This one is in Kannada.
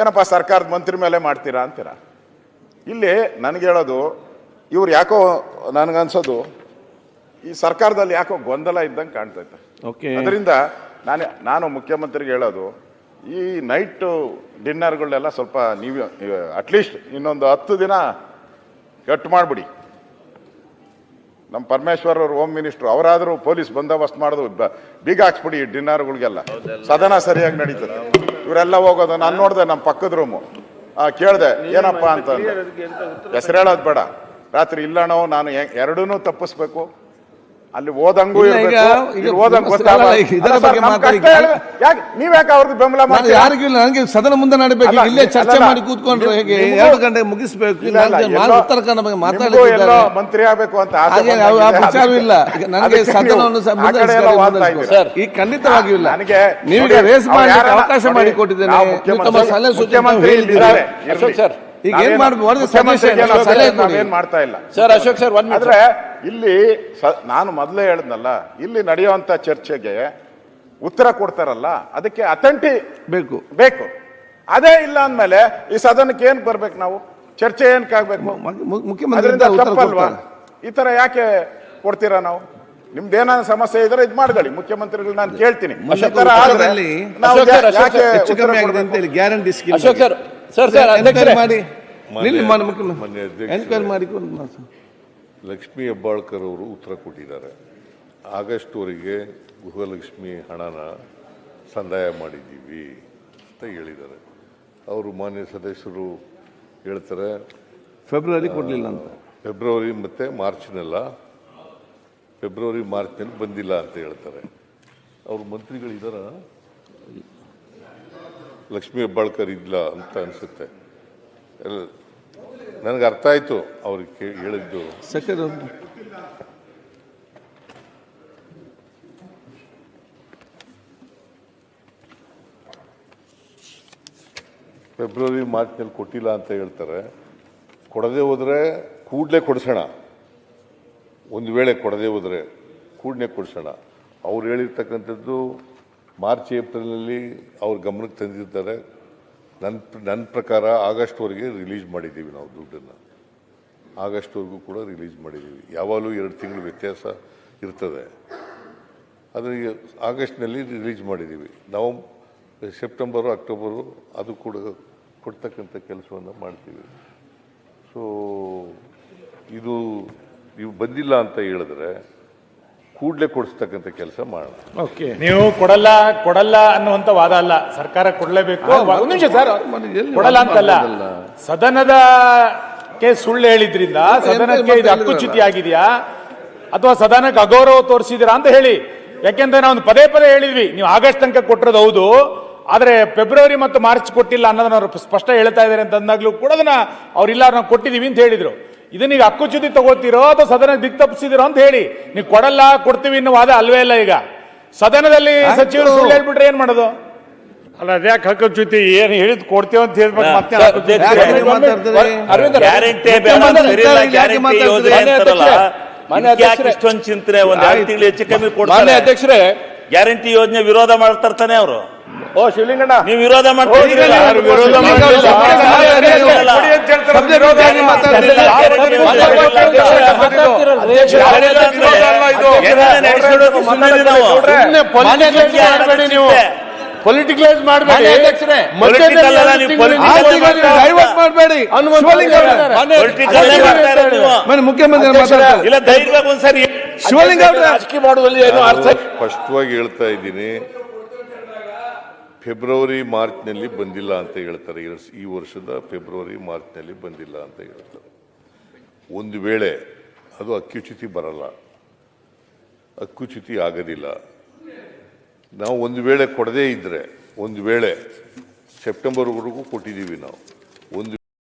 ಏನಪ್ಪ ಸರ್ಕಾರದ ಮಂತ್ರಿ ಮೇಲೆ ಮಾಡ್ತೀರಾ ಅಂತೀರಾ. ಇಲ್ಲಿ ನನಗೆ ಹೇಳೋದು, ಇವ್ರು ಯಾಕೋ ನನಗನ್ಸೋದು ಈ ಸರ್ಕಾರದಲ್ಲಿ ಯಾಕೋ ಗೊಂದಲ ಇದ್ದಂಗೆ ಕಾಣ್ತೈತೆ. ಅದರಿಂದ ನಾನು ಮುಖ್ಯಮಂತ್ರಿಗೆ ಹೇಳೋದು, ಈ ನೈಟ್ ಡಿನ್ನರ್ಗಳನ್ನೆಲ್ಲ ಸ್ವಲ್ಪ ನೀವು ಅಟ್ಲೀಸ್ಟ್ ಇನ್ನೊಂದು 10 ದಿನ ಕಟ್ ಮಾಡಿಬಿಡಿ. ನಮ್ಮ ಪರಮೇಶ್ವರ್ ಅವರು ಹೋಮ್ ಮಿನಿಸ್ಟ್ರು, ಅವರಾದರೂ ಪೊಲೀಸ್ ಬಂದೋಬಸ್ತ್ ಮಾಡೋದು ಬೀಗ ಹಾಕ್ಸ್ಬಿಡಿ ಡಿನ್ನರ್ಗಳಿಗೆಲ್ಲ. ಸದನ ಸರಿಯಾಗಿ ನಡೀತದೆ. ಇವರೆಲ್ಲ ಹೋಗೋದು ನಾನು ನೋಡಿದೆ, ನಮ್ಮ ಪಕ್ಕದ ರೂಮು ಕೇಳಿದೆ ಏನಪ್ಪ ಅಂತ. ಹೆಸರು ಹೇಳೋದು ಬೇಡ, ರಾತ್ರಿ ಇಲ್ಲಣೋ ನಾನು ಎರಡೂ ತಪ್ಪಿಸ್ಬೇಕು, ಅಲ್ಲಿ ಓದಂಗೂ ನೀವ್ಯಾಕೆ ಅವ್ರಿಗೆ ಬೆಂಬಲ ಮಾಡಿ? ನನಗೆ ಸದನ ಮುಂದೆ ನಡಬೇಕು, ಇಲ್ಲೇ ಚರ್ಚೆ ಮಾಡಿ ಕೂತ್ಕೊಂಡ್ರೆ ಹೇಗೆ? 2 ಗಂಟೆಗೆ ಮುಗಿಸ್ಬೇಕು. ಉತ್ತರ ಕನ್ನಡ ಬಗ್ಗೆ ಮಾತಾಡಿಲ್ಲ, ಮಂತ್ರಿ ಆಗ್ಬೇಕು ಅಂತ ವಿಚಾರವಿಲ್ಲ. ನನಗೆ ಸದನವನ್ನು ಈಗ ಖಂಡಿತವಾಗಿಯೂ ಇಲ್ಲ. ನೀವೀಗ ರೇಸ್ ಮಾಡಿ ಅವಕಾಶ ಮಾಡಿ ಕೊಟ್ಟಿದ್ದೇನೆ. ತಮ್ಮ ಸಲಹೆ ಸೂಚನೆ ಹೇಳಿದ್ದಾರೆ. ಈಗ ಏನ್ ಮಾಡ್ಬೋದು? ಏನ್ ಮಾಡ್ತಾ ಇಲ್ಲ ಸರ್. ಅಶೋಕ್ ಸರ್, ಆದ್ರೆ ಇಲ್ಲಿ ನಾನು ಮೊದಲೇ ಹೇಳಿದ್ನಲ್ಲ, ಇಲ್ಲಿ ನಡೆಯುವಂತ ಚರ್ಚೆಗೆ ಉತ್ತರ ಕೊಡ್ತಾರಲ್ಲ, ಅದಕ್ಕೆ ಅಥೆಂಟಿ ಬೇಕು. ಅದೇ ಇಲ್ಲ ಅಂದ್ಮೇಲೆ ಈ ಸದನಕ್ಕೆ ಏನ್ ಬರ್ಬೇಕು? ನಾವು ಚರ್ಚೆ ಏನಕ್ಕಾಗಬೇಕು? ತಪ್ಪಲ್ವಾ? ಈ ತರ ಯಾಕೆ ಕೊಡ್ತೀರಾ? ನಾವು ನಿಮ್ದೇನ ಸಮಸ್ಯೆ ಇದ್ರೆ ಇದ್ ಮಾಡ್ಕೊಳ್ಳಿ, ಮುಖ್ಯಮಂತ್ರಿಗಳು ನಾನು ಕೇಳ್ತೀನಿ. ಗ್ಯಾರಂಟಿ ಲಕ್ಷ್ಮೀ ಹೆಬ್ಬಾಳ್ಕರ್ ಅವರು ಉತ್ತರ ಕೊಟ್ಟಿದ್ದಾರೆ. ಆಗಸ್ಟ್ವರೆಗೆ ಗೃಹಲಕ್ಷ್ಮಿ ಹಣನ ಸಂದಾಯ ಮಾಡಿದ್ದೀವಿ ಅಂತ ಹೇಳಿದ್ದಾರೆ. ಅವರು ಮಾನ್ಯ ಸದಸ್ಯರು ಹೇಳ್ತಾರೆ ಫೆಬ್ರವರಿ ಕೊಡಲಿಲ್ಲ ಅಂತ. ಫೆಬ್ರವರಿ ಮತ್ತು ಮಾರ್ಚ್ನಲ್ಲಿ ಬಂದಿಲ್ಲ ಅಂತ ಹೇಳ್ತಾರೆ. ಅವರು ಮಂತ್ರಿಗಳಿದಾರ? ಲಕ್ಷ್ಮೀ ಹೆಬ್ಬಾಳ್ಕರ್ ಇಲ್ಲ ಅಂತ ಅನಿಸುತ್ತೆ. ನನಗೆ ಅರ್ಥ ಆಯ್ತು ಅವ್ರಿಗೆ ಹೇಳಿದ್ದು. ಫೆಬ್ರವರಿ ಮಾರ್ಚ್ನಲ್ಲಿ ಕೊಟ್ಟಿಲ್ಲ ಅಂತ ಹೇಳ್ತಾರೆ. ಕೊಡದೆ ಹೋದ್ರೆ ಕೂಡಲೇ ಕೊಡಿಸೋಣ. ಒಂದು ವೇಳೆ ಕೊಡದೆ ಹೋದ್ರೆ ಕೂಡಲೇ ಕೊಡಿಸೋಣ. ಅವ್ರು ಹೇಳಿರ್ತಕ್ಕಂಥದ್ದು ಮಾರ್ಚ್ ಏಪ್ರಿಲ್ನಲ್ಲಿ ಅವ್ರ ಗಮನಕ್ಕೆ ತಂದಿರ್ತಾರೆ. ನನ್ನ ಪ್ರಕಾರ ಆಗಸ್ಟ್ವರೆಗೆ ರಿಲೀಸ್ ಮಾಡಿದ್ದೀವಿ ನಾವು ದುಡ್ಡನ್ನು. ಆಗಸ್ಟ್ವರೆಗೂ ಕೂಡ ರಿಲೀಸ್ ಮಾಡಿದ್ದೀವಿ. ಯಾವಾಗಲೂ 2 ತಿಂಗಳು ವ್ಯತ್ಯಾಸ ಇರ್ತದೆ. ಆದರೆ ಆಗಸ್ಟ್ನಲ್ಲಿ ರಿಲೀಸ್ ಮಾಡಿದ್ದೀವಿ. ನಾವು ಸೆಪ್ಟೆಂಬರು ಅಕ್ಟೋಬರು ಅದು ಕೂಡ ಕೊಡ್ತಕ್ಕಂಥ ಕೆಲಸವನ್ನು ಮಾಡ್ತೀವಿ. ಸೊ ಇದು ನೀವು ಬಂದಿಲ್ಲ ಅಂತ ಹೇಳಿದ್ರೆ ಕೂಡಲೇ ಕೊಡಿಸ್ತಕ್ಕಂಥ ಕೆಲಸ ಮಾಡೋಣ. ನೀವು ಕೊಡಲ್ಲ ಅನ್ನುವಂತ ವಾದ ಅಲ್ಲ. ಸರ್ಕಾರ ಕೊಡಲೇಬೇಕು. ಒಂದು ನಿಮಿಷ ಸರ್, ಕೊಡಲ್ಲ ಅಂತಲ್ಲ, ಸದನದಕ್ಕೆ ಸುಳ್ಳು ಹೇಳಿದ್ರಿಂದ ಸದನಕ್ಕೆ ಇದು ಹಕ್ಕುಚ್ಯುತಿ ಆಗಿದೆಯಾ ಅಥವಾ ಸದನಕ್ಕೆ ಅಗೌರವ ತೋರಿಸಿದಿರಾ ಅಂತ ಹೇಳಿ. ಯಾಕೆಂದ್ರೆ ನಾವು ಪದೇ ಹೇಳಿದ್ವಿ, ನೀವು ಆಗಸ್ಟ್ ತನಕ ಕೊಟ್ಟಿರೋದು ಹೌದು, ಆದ್ರೆ ಫೆಬ್ರವರಿ ಮತ್ತು ಮಾರ್ಚ್ ಕೊಟ್ಟಿಲ್ಲ ಅನ್ನೋದನ್ನ ಅವರು ಸ್ಪಷ್ಟ ಹೇಳ್ತಾ ಇದ್ದಾರೆ ಅಂತ ಅಂದಾಗ್ಲೂ ಕೂಡ ಅದನ್ನ ಅವ್ರಿಲ್ಲ ನಾವು ಕೊಟ್ಟಿದೀವಿ ಅಂತ ಹೇಳಿದ್ರು. ಇದನ್ನ ಈಗ ಹಕ್ಕುಚ್ಯುತಿ ತಗೋತೀರೋ ಅಥವಾ ಸದನ ದಿಕ್ ತಪ್ಪಿಸಿದಿರೋ ಅಂತ ಹೇಳಿ. ನೀವು ಕೊಡ್ತೀವಿ ಅನ್ನೋ ವಾದ ಅಲ್ವೇ ಇಲ್ಲ. ಈಗ ಸದನದಲ್ಲಿ ಸಚಿವರು ಸುಳ್ಳು ಹೇಳ್ಬಿಟ್ರೆ ಏನ್ ಮಾಡೋದು? ಅಲ್ಲ, ಅದ್ಯಾಕೆ ಹಕ್ಕುಚ್ಯುತಿ? ಏನು ಹೇಳಿದ್ ಕೊಡ್ತೀವಿ ಅಂತ ಹೇಳ್ಬೇಕು. ಮತ್ತೆ ಇಷ್ಟೊಂದು ಚಿಂತನೆ ಒಂದು 2 ತಿಂಗಳು ಹೆಚ್ಚು ಕಮ್ಮಿ ಕೊಡ್ತಾರೆ. ಅಧ್ಯಕ್ಷರೇ, ಗ್ಯಾರಂಟಿ ಯೋಜನೆ ವಿರೋಧ ಮಾಡ್ತಾರ್ತಾನೆ ಅವರು. ಶಿವಲಿಂಗಣ್ಣ, ನೀವು ವಿರೋಧ ಮಾಡ್ತೀರಿ. ಪೊಲಿಟಿಕಲೈಸ್ ಮಾಡಬೇಡಿ. ಮುಖ್ಯಮಂತ್ರಿ ರಾಜಕೀಯ ಮಾಡುವಲ್ಲಿ ಏನು ಅರ್ಥ? ಸ್ಪಷ್ಟವಾಗಿ ಹೇಳ್ತಾ ಇದ್ದೀನಿ, ಫೆಬ್ರವರಿ ಮಾರ್ಚ್ನಲ್ಲಿ ಬಂದಿಲ್ಲ ಅಂತ ಹೇಳ್ತಾರೆ. ಈ ವರ್ಷದ ಫೆಬ್ರವರಿ ಮಾರ್ಚ್ನಲ್ಲಿ ಬಂದಿಲ್ಲ ಅಂತ ಹೇಳ್ತಾರೆ. ಒಂದು ವೇಳೆ ಅದು ಹಕ್ಕುಚ್ಯುತಿ ಬರಲ್ಲ, ಹಕ್ಕುಚ್ಯುತಿ ಆಗೋದಿಲ್ಲ. ನಾವು ಒಂದು ವೇಳೆ ಕೊಡದೇ ಇದ್ರೆ, ಒಂದು ವೇಳೆ ಸೆಪ್ಟೆಂಬರ್ವರೆಗೂ ಕೊಟ್ಟಿದ್ದೀವಿ ನಾವು. ಒಂದು